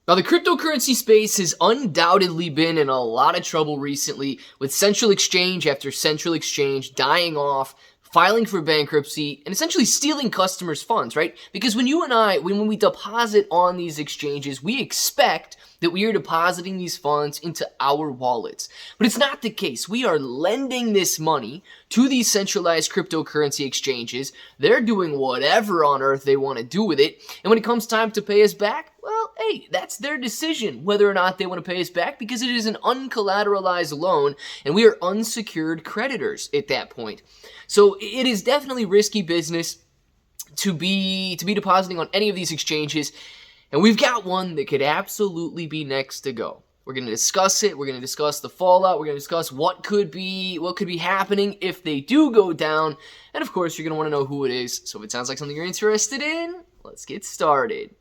Now, the cryptocurrency space has undoubtedly been in a lot of trouble recently, with central exchange after central exchange dying off, filing for bankruptcy, and essentially stealing customers' funds, right? Because when we deposit on these exchanges, we expect that we are depositing these funds into our wallets. But it's not the case. We are lending this money to these centralized cryptocurrency exchanges. They're doing whatever on earth they want to do with it. And when it comes time to pay us back, well, hey, that's their decision whether or not they want to pay us back, because it is an uncollateralized loan and we are unsecured creditors at that point. So it is definitely risky business to be depositing on any of these exchanges. And we've got one that could absolutely be next to go. We're going to discuss it. We're going to discuss the fallout. We're going to discuss what could be happening if they do go down. And of course, you're going to want to know who it is. So if it sounds like something you're interested in, let's get started.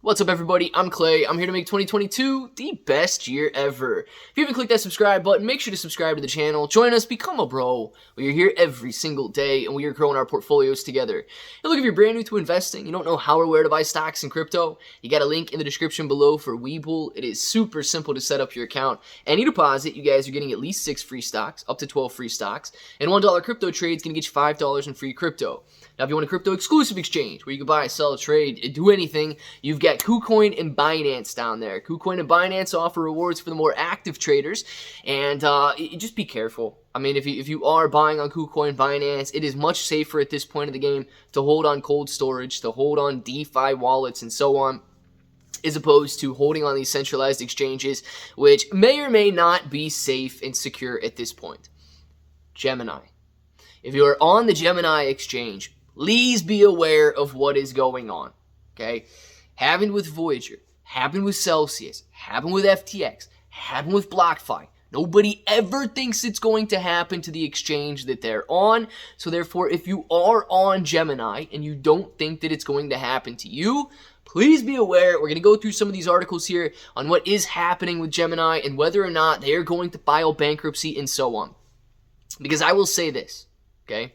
What's up, everybody? I'm Clay. I'm here to make 2022 the best year ever. If you haven't clicked that subscribe button, make sure to subscribe to the channel. Join us, become a bro. We are here every single day, and we are growing our portfolios together. And look, if you're brand new to investing, you don't know how or where to buy stocks in crypto, you got a link in the description below for Webull. It is super simple to set up your account. Any deposit, you guys are getting at least 6 free stocks, up to 12 free stocks, and $1 crypto trade's going to get you $5 in free crypto. Now, if you want a crypto exclusive exchange where you can buy, sell, trade, do anything, you've got KuCoin and Binance down there. KuCoin and Binance offer rewards for the more active traders, and just be careful. I mean, if you are buying on KuCoin, Binance, it is much safer at this point of the game to hold on cold storage, to hold on DeFi wallets, and so on, as opposed to holding on these centralized exchanges, which may or may not be safe and secure at this point. Gemini. If you are on the Gemini exchange, please be aware of what is going on, okay? Happened with Voyager, happened with Celsius, happened with FTX, happened with BlockFi. Nobody ever thinks it's going to happen to the exchange that they're on. So therefore, if you are on Gemini and you don't think that it's going to happen to you, please be aware. We're going to go through some of these articles here on what is happening with Gemini and whether or not they are going to file bankruptcy and so on. Because I will say this, okay?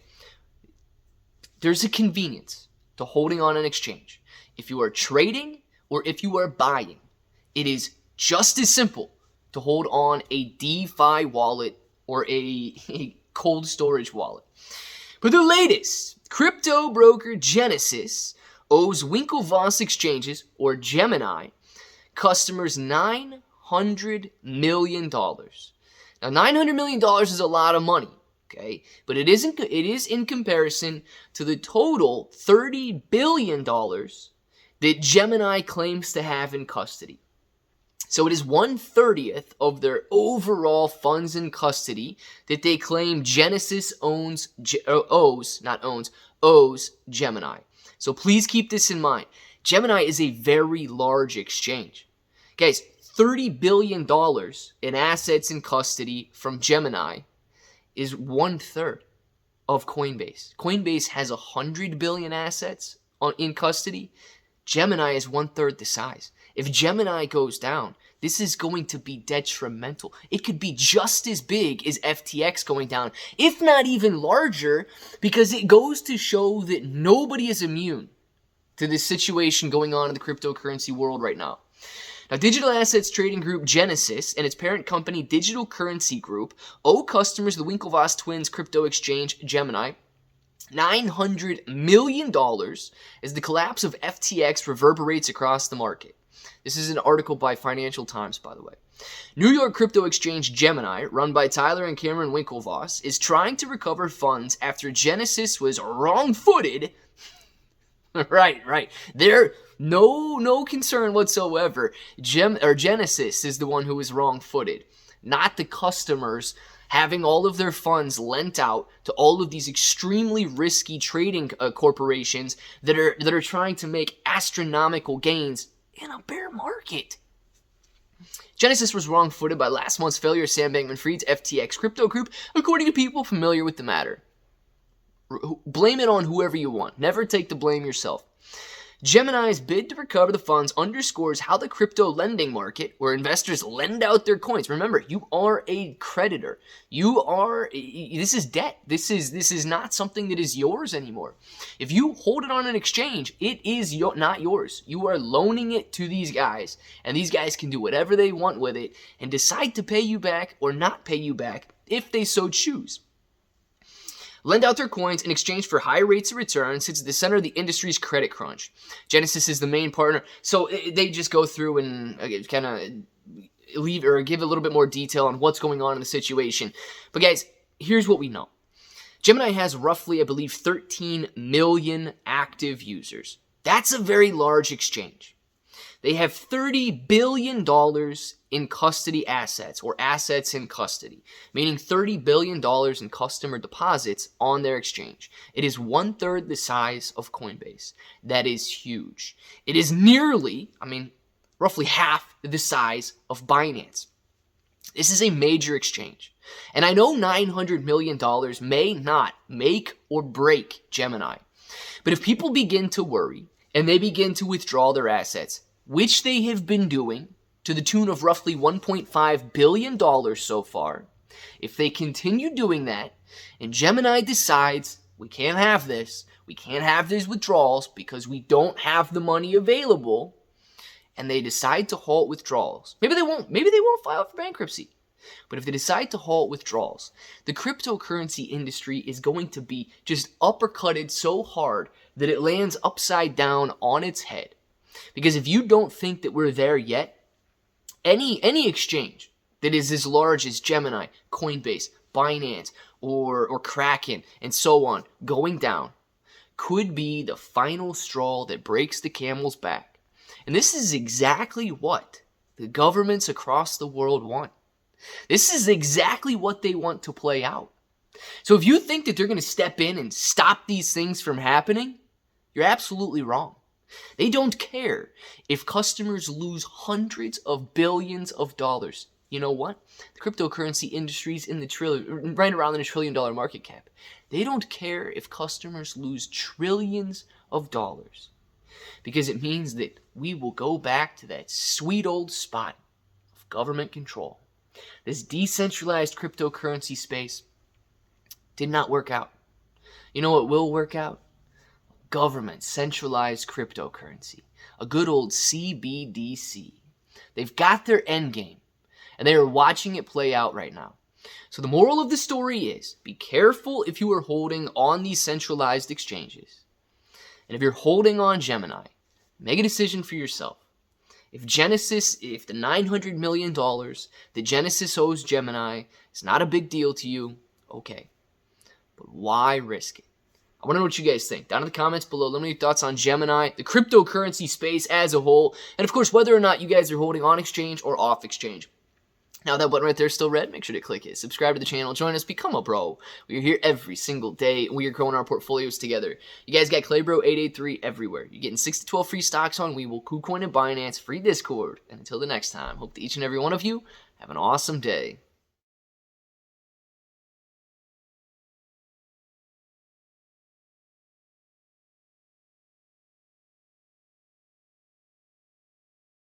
There's a convenience to holding on an exchange. If you are trading or if you are buying, it is just as simple to hold on a DeFi wallet or a cold storage wallet. But the latest, crypto broker Genesis owes Winklevoss Exchanges, or Gemini, customers $900 million. Now, $900 million is a lot of money. Okay, but it is in comparison to the total $30 billion that Gemini claims to have in custody. So it is 1/30 of their overall funds in custody that they claim Genesis owes Gemini. So please keep this in mind. Gemini is a very large exchange. Guys, $30 billion in assets in custody from Gemini is 1/3 of Coinbase. Coinbase has 100 billion assets in custody. Gemini is 1/3 the size. If Gemini goes down, this is going to be detrimental. It could be just as big as FTX going down, if not even larger, because it goes to show that nobody is immune to this situation going on in the cryptocurrency world right now. Now, digital assets trading group Genesis and its parent company Digital Currency Group owe customers of the Winklevoss twins crypto exchange Gemini $900 million as the collapse of FTX reverberates across the market. This is an article by Financial Times, by the way. New York crypto exchange Gemini, run by Tyler and Cameron Winklevoss, is trying to recover funds after Genesis was wrong-footed. Right. There, no concern whatsoever. Genesis is the one who is wrong-footed, not the customers having all of their funds lent out to all of these extremely risky trading corporations that are trying to make astronomical gains in a bear market. Genesis was wrong-footed by last month's failure of Sam Bankman-Fried's FTX crypto group, according to people familiar with the matter. Blame it on whoever you want. Never take the blame yourself. Gemini's bid to recover the funds underscores how the crypto lending market, where investors lend out their coins. Remember, you are a creditor. This is debt. This is not something that is yours anymore. If you hold it on an exchange, it is not yours. You are loaning it to these guys, and these guys can do whatever they want with it and decide to pay you back or not pay you back if they so choose. Lend out their coins in exchange for high rates of return, since it's the center of the industry's credit crunch. Genesis is the main partner, so they just go through and kind of leave or give a little bit more detail on what's going on in the situation. But guys, here's what we know. Gemini has roughly, I believe, 13 million active users. That's a very large exchange. They have $30 billion in custody assets, or assets in custody, meaning $30 billion in customer deposits on their exchange. It is 1/3 the size of Coinbase. That is huge. It is nearly, roughly half the size of Binance. This is a major exchange. And I know $900 million may not make or break Gemini. But if people begin to worry and they begin to withdraw their assets, which they have been doing to the tune of roughly $1.5 billion so far, if they continue doing that and Gemini decides we can't have these withdrawals because we don't have the money available, and they decide to halt withdrawals, maybe they won't file for bankruptcy. But if they decide to halt withdrawals, the cryptocurrency industry is going to be just uppercutted so hard that it lands upside down on its head. Because if you don't think that we're there yet, any exchange that is as large as Gemini, Coinbase, Binance, or Kraken, and so on, going down, could be the final straw that breaks the camel's back. And this is exactly what the governments across the world want. This is exactly what they want to play out. So if you think that they're going to step in and stop these things from happening, you're absolutely wrong. They don't care if customers lose hundreds of billions of dollars. You know what? The cryptocurrency industry's in the right around the $1 trillion market cap. They don't care if customers lose trillions of dollars, because it means that we will go back to that sweet old spot of government control. This decentralized cryptocurrency space did not work out. You know what will work out? Government centralized cryptocurrency, a good old CBDC. They've got their end game, and they are watching it play out right now. So the moral of the story is, be careful if you are holding on these centralized exchanges. And if you're holding on Gemini, make a decision for yourself. If the $900 million that Genesis owes Gemini is not a big deal to you, okay. But why risk it? I want to know what you guys think. Down in the comments below, let me know your thoughts on Gemini, the cryptocurrency space as a whole, and of course, whether or not you guys are holding on exchange or off exchange. Now that button right there is still red, make sure to click it. Subscribe to the channel, join us, become a bro. We are here every single day, and we are growing our portfolios together. You guys got ClayBro 883 everywhere. You're getting 6 to 12 free stocks on Webull, KuCoin, and Binance, free Discord. And until the next time, hope that each and every one of you have an awesome day.